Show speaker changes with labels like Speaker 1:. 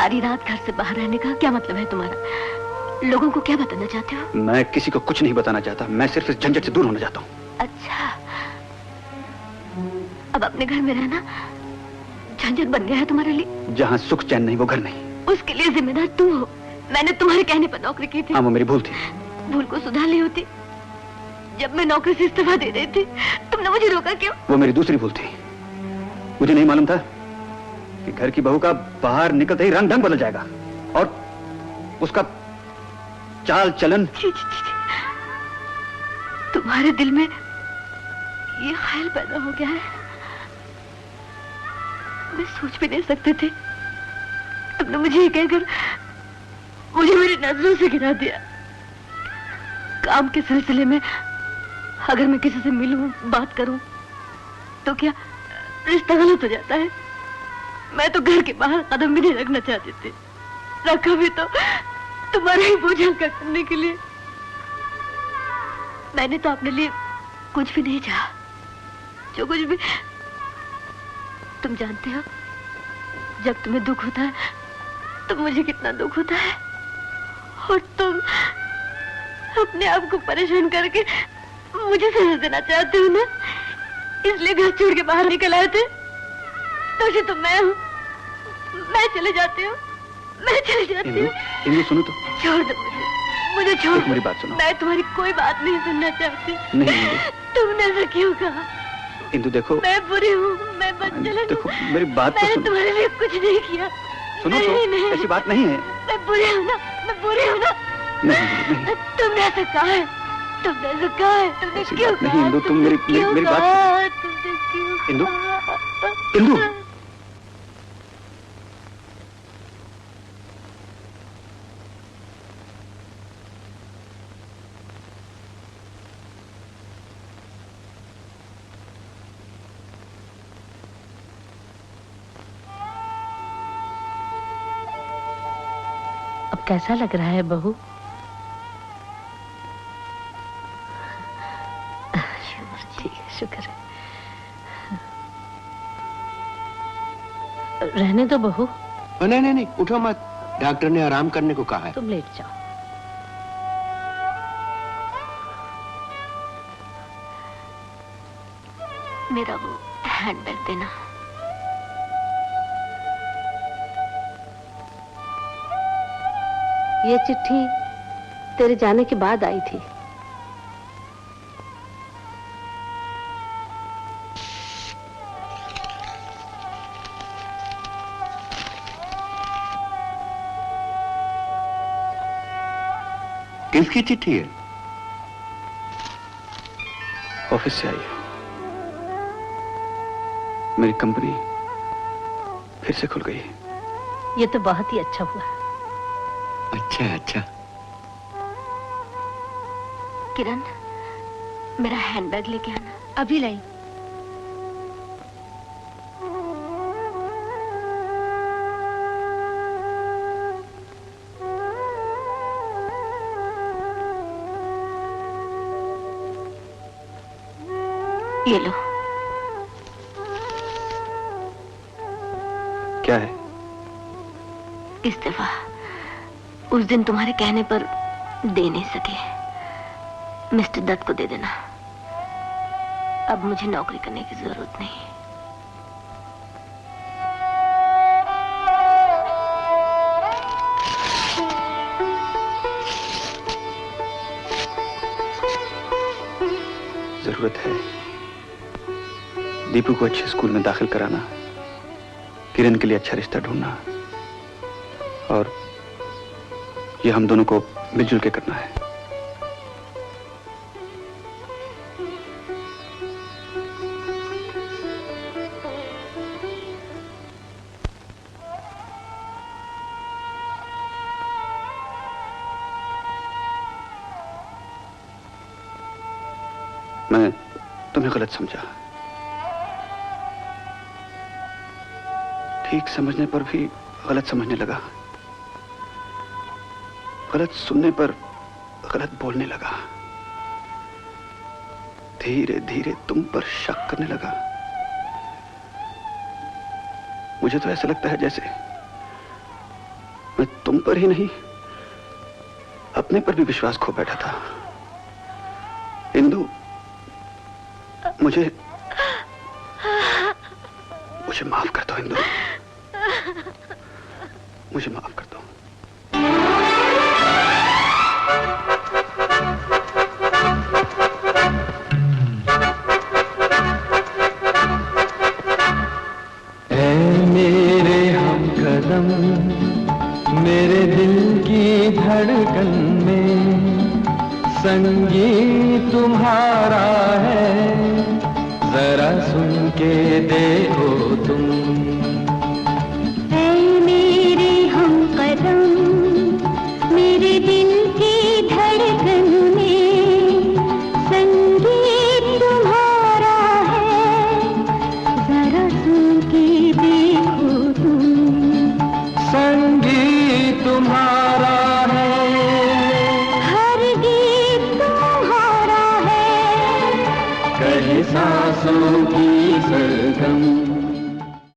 Speaker 1: सारी रात घर से बाहर रहने का क्या मतलब है तुम्हारा? लोगों को क्या बताना चाहते हो?
Speaker 2: मैं किसी को कुछ नहीं बताना चाहता, मैं सिर्फ इस झंझट से दूर होना चाहता हूँ।
Speaker 1: अच्छा, अब अपने घर में रहना झंझट बन गया है तुम्हारे लिए?
Speaker 2: जहाँ सुख चैन नहीं वो घर नहीं।
Speaker 1: उसके लिए जिम्मेदार तुम हो। मैंने तुम्हारे कहने पर नौकरी की थी।
Speaker 2: हाँ, वो मेरी भूल थी।
Speaker 1: भूल को सुधार ली होती। जब मैं नौकरी से इस्तीफा दे रही थी तुमने मुझे रोका क्यों?
Speaker 2: वो मेरी दूसरी भूल थी। मुझे नहीं मालूम था कि घर की बहू का बाहर निकलते ही रंग ढंग बदल जाएगा और उसका चाल चलन।
Speaker 1: तुम्हारे दिल में ये ख्याल पैदा हो गया है? मैं सोच भी नहीं सकती थी। तुमने मुझे ये कहकर मुझे मेरी नजरों से गिरा दिया। काम के सिलसिले में अगर मैं किसी से मिलूं, बात करूं, तो क्या रिश्ता गलत हो जाता है? मैं तो घर के बाहर कदम भी नहीं रखना चाहती थी। रखा भी तो तुम्हारा ही बोझ हल्का करने के लिए। मैंने तो अपने लिए कुछ भी नहीं चाहा। जो कुछ भी, तुम जानते हो जब तुम्हें दुख होता है तो मुझे कितना दुख होता है, और तुम अपने आप को परेशान करके मुझे समझ देना चाहते हो ना, इसलिए घर छोड़ के बाहर निकल आए थे। तो तो मैं हूँ, मैं चले जाती हूँ, मैं चले जाती हूँ।
Speaker 2: इंदु सुनो तो।
Speaker 1: छोड़ दो मुझे छोड़ दो।
Speaker 2: मेरी बात सुनो।
Speaker 1: मैं तुम्हारी कोई बात नहीं सुनना चाहती।
Speaker 2: नहीं इंदु।
Speaker 1: तुमने ऐसा क्यों कहा?
Speaker 2: इंदु देखो,
Speaker 1: मैं बुरी हूँ, मैं बदचलन।
Speaker 2: देखो मेरी बात तो सुनो।
Speaker 1: तुम्हारे लिए कुछ नहीं किया।
Speaker 2: सुनो तो, ऐसी बात नहीं है।
Speaker 1: मैं बुरी हूँ ना, मैं बुरी हूँ ना।
Speaker 2: नहीं।
Speaker 1: तुमने ऐसा कहा है, तुमने ऐसा कहा है, तुमने क्यों कहा?
Speaker 2: नहीं इंदु, तुम मेरी बात सुनो। इंदु, इंदु।
Speaker 1: अब कैसा लग रहा है बहू? ठीक है, शुक्र है। रहने दो बहू।
Speaker 3: नहीं, उठो मत। डॉक्टर ने आराम करने को कहा है।
Speaker 1: तुम लेट जाओ। मेरा वो हैंडबैग देना। ये चिट्ठी तेरे जाने के बाद आई थी।
Speaker 3: किसकी चिट्ठी है?
Speaker 2: ऑफिस से आई है। मेरी कंपनी फिर से खुल गई है।
Speaker 1: ये तो बहुत ही अच्छा हुआ।
Speaker 3: अच्छा।
Speaker 1: किरण, मेरा हैंडबैग लेके आना। अभी लाई। ये लो।
Speaker 2: क्या है?
Speaker 1: इस्तीफा। उस दिन तुम्हारे कहने पर दे नहीं सके, मिस्टर दत्त को दे देना। अब मुझे नौकरी करने की जरूरत नहीं।
Speaker 2: जरूरत है दीपू को अच्छे स्कूल में दाखिल कराना, किरण के लिए अच्छा रिश्ता ढूंढना, और ये हम दोनों को मिलजुल के करना है। मैं तुम्हें गलत समझा। ठीक समझने पर भी गलत समझने लगा। गलत सुनने पर गलत बोलने लगा। धीरे धीरे तुम पर शक करने लगा। मुझे तो ऐसा लगता है मैं तुम पर ही नहीं, अपने पर भी विश्वास खो बैठा था। इंदु, मुझे माफ कर दो इंदु, मुझे माफ कर दो।
Speaker 4: मेरे हमकदम, मेरे दिल की धड़कन में संगीत तुम्हारा है, जरा सुन के देखो तुम।
Speaker 5: ऐ मेरे हमकदम, मेरे दिल की धड़कन में संगीत तुम्हारा है, जरा सुन के देखो तुम।
Speaker 4: संगीत तुम्हारा है,
Speaker 5: हर गीत तुम्हारा है,
Speaker 4: कहीं सांसों की सरगम।